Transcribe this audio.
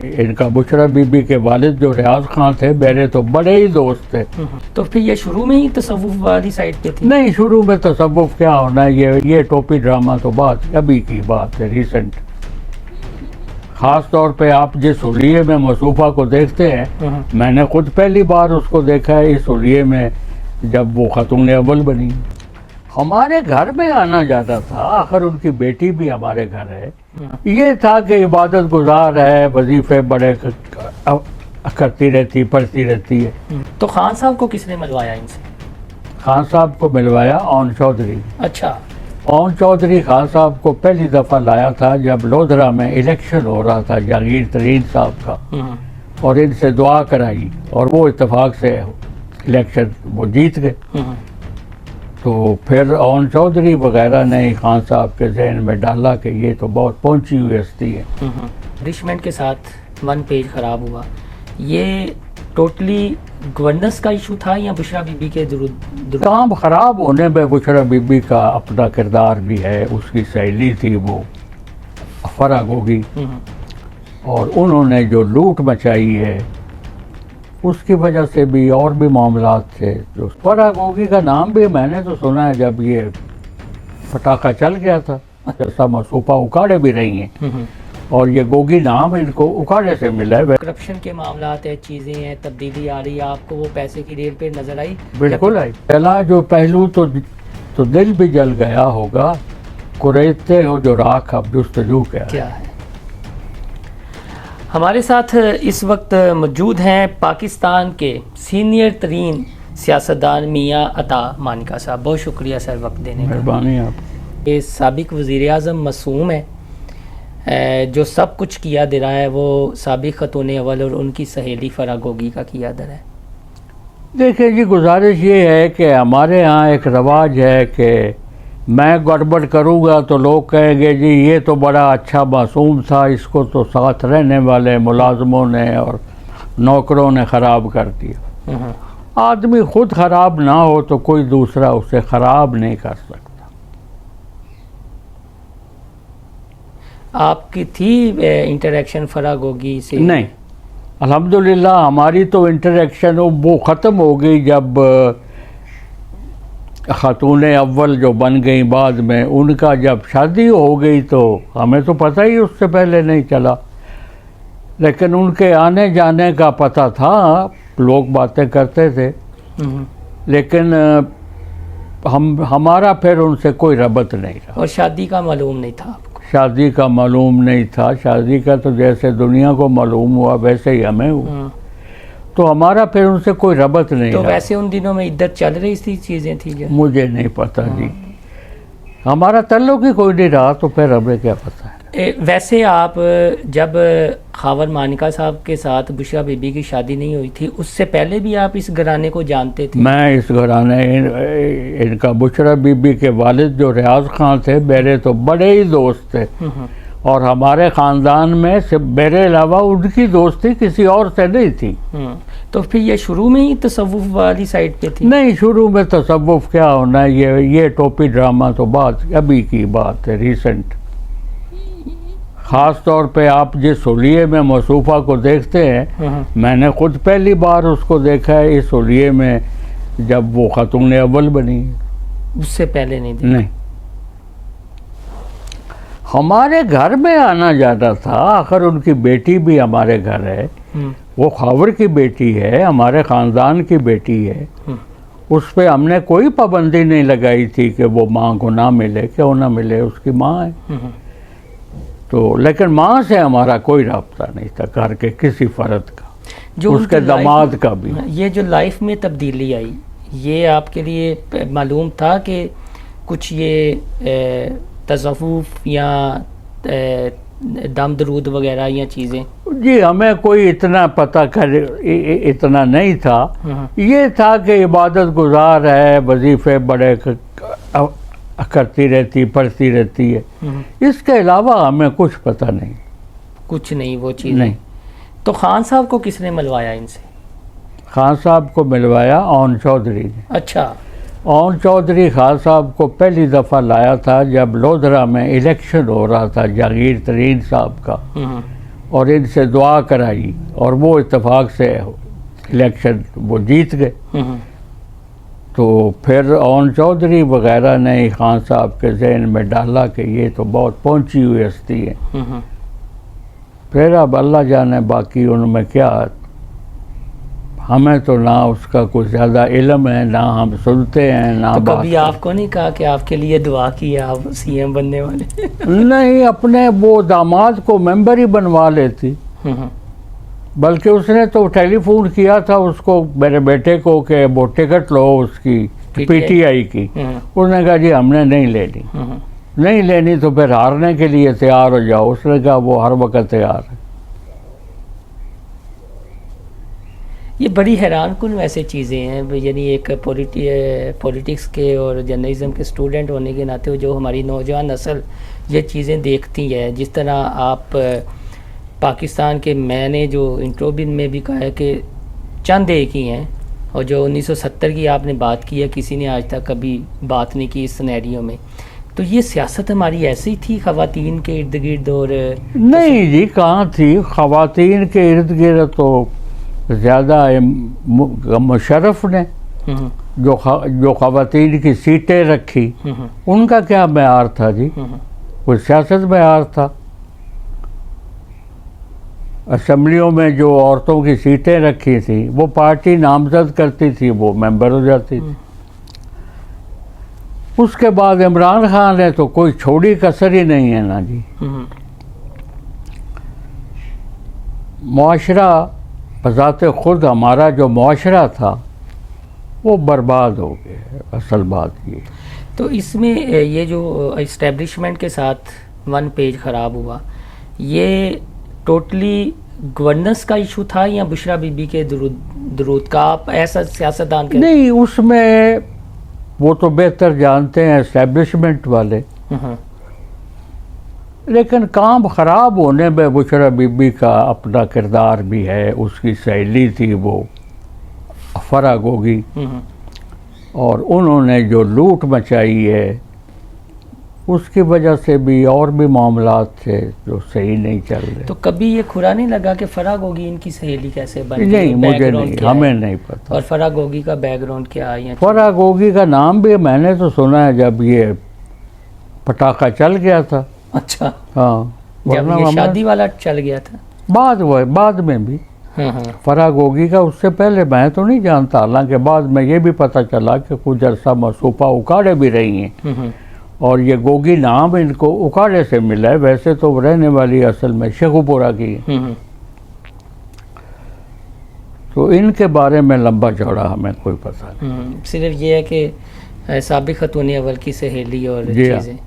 इनका बुशरा बीबी के वालिद जो रियाज खान थे मेरे तो बड़े ही दोस्त थे। तो फिर ये शुरू में ही तसव्वुफ वाली साइड पे थी? नहीं, शुरू में तसव्वुफ क्या होना है, ये टोपी ड्रामा तो बात अभी की बात है, रिसेंट। ख़ास तौर पे आप जिस हुलिये में मसूफ़ा को देखते हैं, मैंने खुद पहली बार उसको देखा है इस हुलिये में जब वो खातून अव्वल बनी। हमारे घर में आना जाता था, आखिर उनकी बेटी भी हमारे घर है। ये था कि इबादत गुजार है, वजीफे बड़े करती रहती, पढ़ती रहती है। तो खान साहब को किसने मिलवाया इनसे? खान साहब को मिलवाया ओन चौधरी। अच्छा। ओन चौधरी खान साहब को पहली दफ़ा लाया था जब लोधरा में इलेक्शन हो रहा था जहांगीर तरीन साहब का, और इनसे दुआ कराई और वो इत्तेफाक से इलेक्शन वो जीत गए। तो फिर ओन चौधरी वगैरह ने खान साहब के जहन में डाला कि ये तो बहुत पहुंची हुई हस्ती है। रिशमेंट के साथ 1 पेज ख़राब हुआ, ये टोटली गवर्नेंस का इशू था या बुशरा बीबी के काम ख़राब होने में बुशरा बीबी का अपना किरदार भी है। उसकी सहेली थी वो फरा गोगी, और उन्होंने जो लूट मचाई है उसकी वजह से भी और भी मामलात थे। जो फरा गोगी का नाम भी मैंने तो सुना है जब ये पटाखा चल गया था, जैसा मसूफा उखाड़े भी रही हैं, और ये गोगी नाम इनको उखाड़े से मिला है। करप्शन के मामलात है, चीज़ें हैं, तब्दीली आ रही है, आपको वो पैसे की रेल पे नजर आई? बिल्कुल आई। पहला जो पहलू तो दिल भी जल गया होगा, कुरेदते हो जो राख अब जुस्तजू क्या है। हमारे साथ इस वक्त मौजूद हैं पाकिस्तान के सीनियर तरीन सियासतदान मियाँ अता मानिका साहब। बहुत शुक्रिया सर वक्त देने का। मेहरबानी आप। ये साबिक वज़ीर आज़म मासूम है, जो सब कुछ किया दे रहा है वो साबिक खतून अव्वल और उनकी सहेली फरा गोगी का किया दर है। देखिए जी, गुजारिश ये है कि हमारे यहाँ एक रवाज है कि मैं गड़बड़ करूँगा तो लोग कहेंगे जी ये तो बड़ा अच्छा मासूम था, इसको तो साथ रहने वाले मुलाजमों ने और नौकरों ने ख़राब कर दिया। आदमी खुद ख़राब ना हो तो कोई दूसरा उसे ख़राब नहीं कर सकता। आपकी थी इंटरेक्शन फरा गोगी से? नहीं, अल्हम्दुलिल्लाह हमारी तो इंटरेक्शन वो ख़त्म हो गई जब खातून अव्वल जो बन गई बाद में, उनका जब शादी हो गई तो हमें तो पता ही उससे पहले नहीं चला, लेकिन उनके आने जाने का पता था, लोग बातें करते थे, लेकिन हमारा फिर उनसे कोई रबत नहीं रहा। और शादी का मालूम नहीं था आपको? शादी का मालूम नहीं था। शादी का तो जैसे दुनिया को मालूम हुआ वैसे ही हमें हुआ, तो हमारा फिर उनसे कोई रबत नहीं तो रहा। वैसे उन दिनों में इद्दत चल रही थी, चीज़ें थी क्या? मुझे नहीं पता जी, हमारा तल्लुक ही कोई नहीं रहा, तो फिर हमें क्या पता है। वैसे आप जब खावर मानिका साहब के साथ बुशरा बीबी की शादी नहीं हुई थी, उससे पहले भी आप इस घराने को जानते थे? मैं इस घराने इनका बुशरा बीबी के वालिद जो रियाज खान थे मेरे तो बड़े ही दोस्त थे, और हमारे ख़ानदान में सिर्फ मेरे अलावा उनकी दोस्ती किसी और से नहीं थी। तो फिर ये शुरू में ही तसव्वुफ वाली साइड पे थी? नहीं, शुरू में तसव्वुफ क्या होना है, ये टोपी ड्रामा तो बात अभी की बात है, रिसेंट। ख़ास तौर पे आप जिस हुलिये में मसूफ़ा को देखते हैं, मैंने खुद पहली बार उसको देखा है इस हुलिये में जब वो खातून अव्वल बनी। उससे पहले नहीं देखा? नहीं, हमारे घर में आना जाता था, आखिर उनकी बेटी भी हमारे घर है, वो खावर की बेटी है, हमारे ख़ानदान की बेटी है, उस पर हमने कोई पाबंदी नहीं लगाई थी कि वो माँ को ना मिले, क्यों ना मिले, उसकी माँ है। तो लेकिन माँ से हमारा कोई राब्ता नहीं था, घर के किसी फ़र्द का, जो उसके दामाद का भी। ये जो लाइफ में तब्दीली आई, ये आपके लिए मालूम था कि कुछ ये तसव्वुफ या दम दरूद वगैरह या चीज़ें? जी हमें कोई इतना पता इतना नहीं था। ये था कि इबादत गुजार है, वजीफे बड़े करती रहती, पढ़ती रहती है, इसके अलावा हमें कुछ पता नहीं। कुछ नहीं वो चीज़ नहीं। तो खान साहब को किसने मिलवाया इनसे? खान साहब को मिलवाया ओन चौधरी ने। अच्छा। ओन चौधरी खान साहब को पहली दफ़ा लाया था जब लोधरा में इलेक्शन हो रहा था जहांगीर तरीन साहब का, और इनसे दुआ कराई और वो इत्तेफाक से इलेक्शन वो जीत गए। तो फिर ओन चौधरी वगैरह ने खान साहब के जहन में डाला कि ये तो बहुत पहुंची हुई हस्ती है। फिर अब अल्लाह जाने बाकी उनमें क्या, हमें तो ना उसका कुछ ज़्यादा इल्म है, ना हम सुनते हैं ना तो बात कभी आपको नहीं कहा कि आपके लिए दुआ की है, आप सीएम बनने वाले? नहीं, अपने वो दामाद को मेंबर ही बनवा लेती। बल्कि उसने तो टेलीफोन किया था उसको, मेरे बेटे को, कि वो टिकट लो उसकी पीटीआई की। उसने कहा जी हमने नहीं लेनी। नहीं लेनी तो फिर हारने के लिए तैयार हो जाओ। उसने कहा वो हर वक्त तैयार है। ये बड़ी हैरान कुन वैसे चीज़ें हैं, यानी एक पॉलिटिक्स के और जर्नलिज्म के स्टूडेंट होने के नाते जो हमारी नौजवान नस्ल ये चीज़ें देखती है। जिस तरह आप पाकिस्तान के, मैंने जो इंट्रोबिन में भी कहा है कि चंद एक ही हैं, और जो 1970 की आपने बात की है, किसी ने आज तक कभी बात नहीं की इस सिनेरियो में। तो ये सियासत हमारी ऐसी थी ख़वातीन के इर्द गिर्द? और नहीं जी, कहाँ थी ख़वातीन के इर्द गिर्द? तो ज़्यादा मुशर्रफ ने जो ख़वातीन की सीटें रखी, उनका क्या मेयार था जी? कोई सियासत मेयार था? असम्बलियों में जो औरतों की सीटें रखी थी वो पार्टी नामजद करती थी, वो मेंबर हो जाती थी। उसके बाद इमरान खान ने तो कोई छोड़ी कसर ही नहीं है ना जी। मुआशरा बज़ाते खुद, हमारा जो मुआशरा था वो बर्बाद हो गया, असल बात ये। तो इसमें ये जो इस्टेब्लिशमेंट के साथ वन पेज ख़राब हुआ, ये टोटली गवर्नेंस का इशू था या बुशरा बीबी के दुरूद का? आप ऐसा सियासतदान के नहीं, उसमें वो तो बेहतर जानते हैं इस्टेब्लिशमेंट वाले। लेकिन काम ख़राब होने में बुशरा बीबी का अपना किरदार भी है। उसकी सहेली थी वो फरा गोगी, और उन्होंने जो लूट मचाई है उसकी वजह से भी और भी मामलात थे जो सही नहीं चल रहे। तो कभी ये खुरा नहीं लगा कि फरा गोगी इनकी सहेली कैसे बन गई? नहीं, मुझे नहीं, हमें नहीं पता। और फरा गोगी का बैकग्राउंड क्या है? फरा गोगी का नाम भी मैंने तो सुना है जब ये पटाखा चल गया था। अच्छा, हाँ, जब ये शादी वाला चल गया था? बाद में भी हाँ। फरा गोगी का, उससे पहले मैं तो नहीं जानता। हालांकि बाद में ये भी पता चला कि कुछ अरसा मसूफा उकाड़े भी रही हैं, और ये गोगी नाम इनको उकाड़े से मिला है। वैसे तो रहने वाली असल में शेखुपुरा की है। तो इनके बारे में लंबा चौड़ा हमें कोई पता नहीं। सिर्फ ये है कि साबिक़ ख़तून अव्वल की सहेली और चीज़ें।